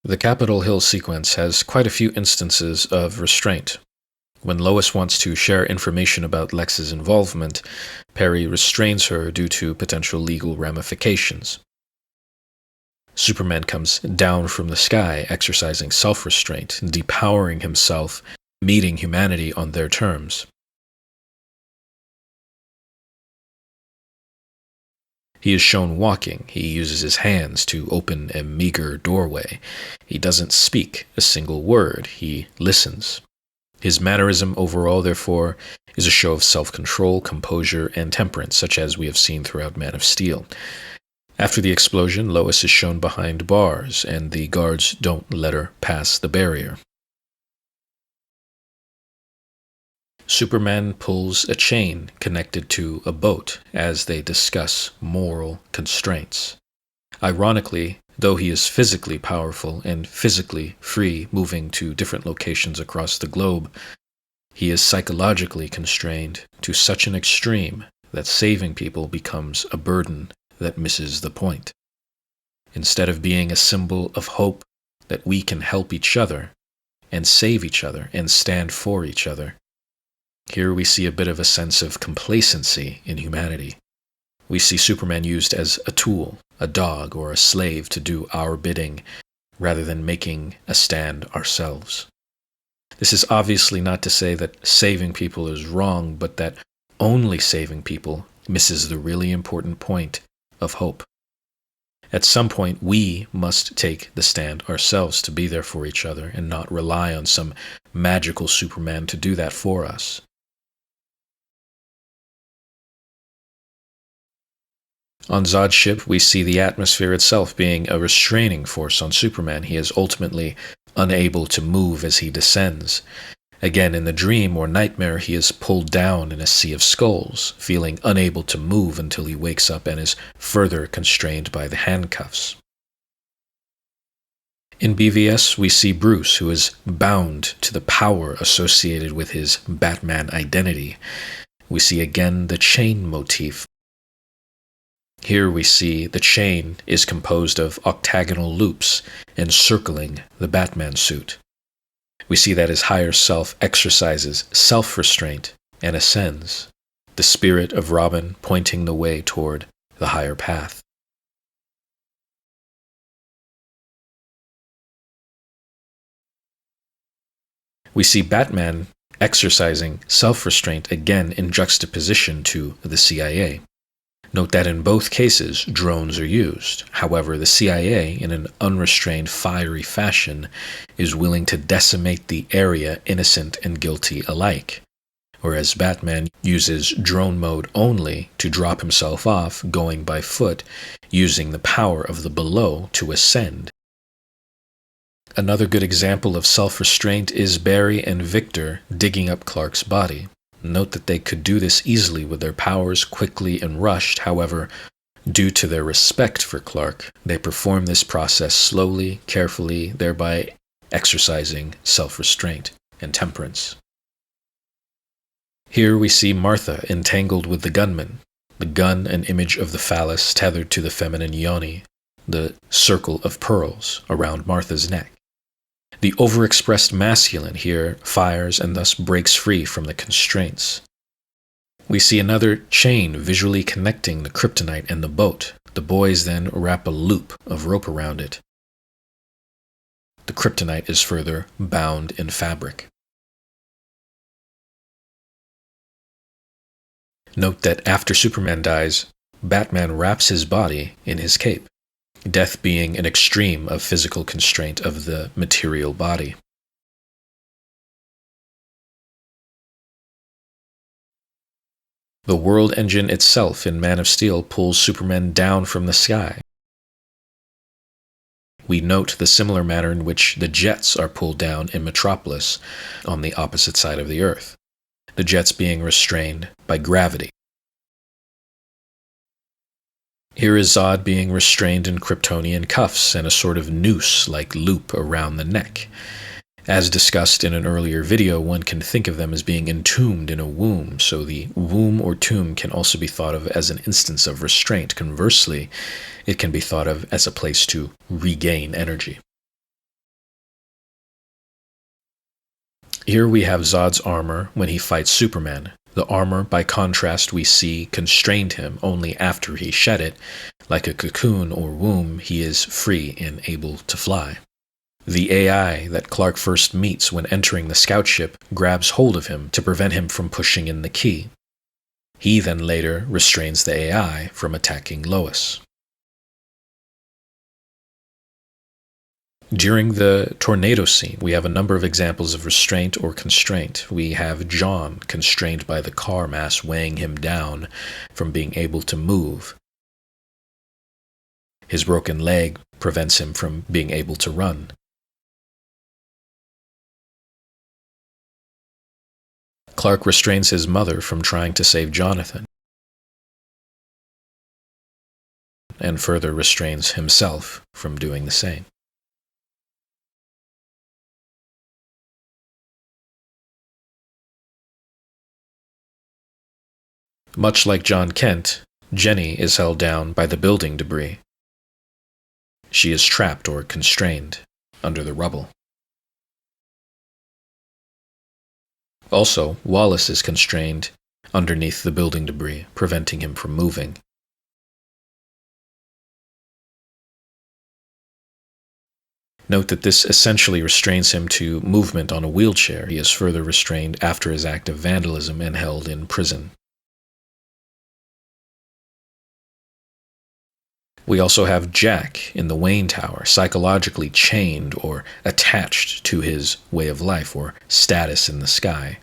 The Capitol Hill sequence has quite a few instances of restraint. When Lois wants to share information about Lex's involvement, Perry restrains her due to potential legal ramifications. Superman comes down from the sky, exercising self-restraint, depowering himself, meeting humanity on their terms. He is shown walking. He uses his hands to open a meager doorway. He doesn't speak a single word. He listens. His mannerism overall, therefore, is a show of self-control, composure, and temperance, such as we have seen throughout Man of Steel. After the explosion, Lois is shown behind bars, and the guards don't let her pass the barrier. Superman pulls a chain connected to a boat as they discuss moral constraints. Ironically, though he is physically powerful and physically free, moving to different locations across the globe, he is psychologically constrained to such an extreme that saving people becomes a burden that misses the point. Instead of being a symbol of hope that we can help each other and save each other and stand for each other, here we see a bit of a sense of complacency in humanity. We see Superman used as a tool, a dog, or a slave to do our bidding, rather than making a stand ourselves. This is obviously not to say that saving people is wrong, but that only saving people misses the really important point of hope. At some point, we must take the stand ourselves to be there for each other and not rely on some magical Superman to do that for us. On Zod's ship, we see the atmosphere itself being a restraining force on Superman. He is ultimately unable to move as he descends. Again, in the dream or nightmare, he is pulled down in a sea of skulls, feeling unable to move until he wakes up and is further constrained by the handcuffs. In BVS, we see Bruce, who is bound to the power associated with his Batman identity. We see again the chain motif. Here we see the chain is composed of octagonal loops encircling the Batman suit. We see that his higher self exercises self-restraint and ascends, the spirit of Robin pointing the way toward the higher path. We see Batman exercising self-restraint again in juxtaposition to the CIA. Note that in both cases, drones are used. However, the CIA, in an unrestrained, fiery fashion, is willing to decimate the area, innocent and guilty alike, whereas Batman uses drone mode only to drop himself off, going by foot, using the power of the below to ascend. Another good example of self-restraint is Barry and Victor digging up Clark's body. Note that they could do this easily with their powers quickly and rushed. However, due to their respect for Clark, they perform this process slowly, carefully, thereby exercising self-restraint and temperance. Here we see Martha entangled with the gunman, the gun an image of the phallus tethered to the feminine yoni, the circle of pearls around Martha's neck. The overexpressed masculine here fires and thus breaks free from the constraints. We see another chain visually connecting the Kryptonite and the boat. The boys then wrap a loop of rope around it. The Kryptonite is further bound in fabric. Note that after Superman dies, Batman wraps his body in his cape, death being an extreme of physical constraint of the material body. The world engine itself in Man of Steel pulls Superman down from the sky. We note the similar manner in which the jets are pulled down in Metropolis on the opposite side of the Earth, the jets being restrained by gravity. Here is Zod being restrained in Kryptonian cuffs and a sort of noose-like loop around the neck. As discussed in an earlier video, one can think of them as being entombed in a womb, so the womb or tomb can also be thought of as an instance of restraint. Conversely, it can be thought of as a place to regain energy. Here we have Zod's armor when he fights Superman. The armor, by contrast, we see constrained him only after he shed it. Like a cocoon or womb, he is free and able to fly. The AI that Clark first meets when entering the scout ship grabs hold of him to prevent him from pushing in the key. He then later restrains the AI from attacking Lois. During the tornado scene, we have a number of examples of restraint or constraint. We have John constrained by the car mass weighing him down from being able to move. His broken leg prevents him from being able to run. Clark restrains his mother from trying to save Jonathan, and further restrains himself from doing the same. Much like John Kent, Jenny is held down by the building debris. She is trapped or constrained under the rubble. Also, Wallace is constrained underneath the building debris, preventing him from moving. Note that this essentially restrains him to movement on a wheelchair. He is further restrained after his act of vandalism and held in prison. We also have Jack in the Wayne Tower, psychologically chained or attached to his way of life or status in the sky.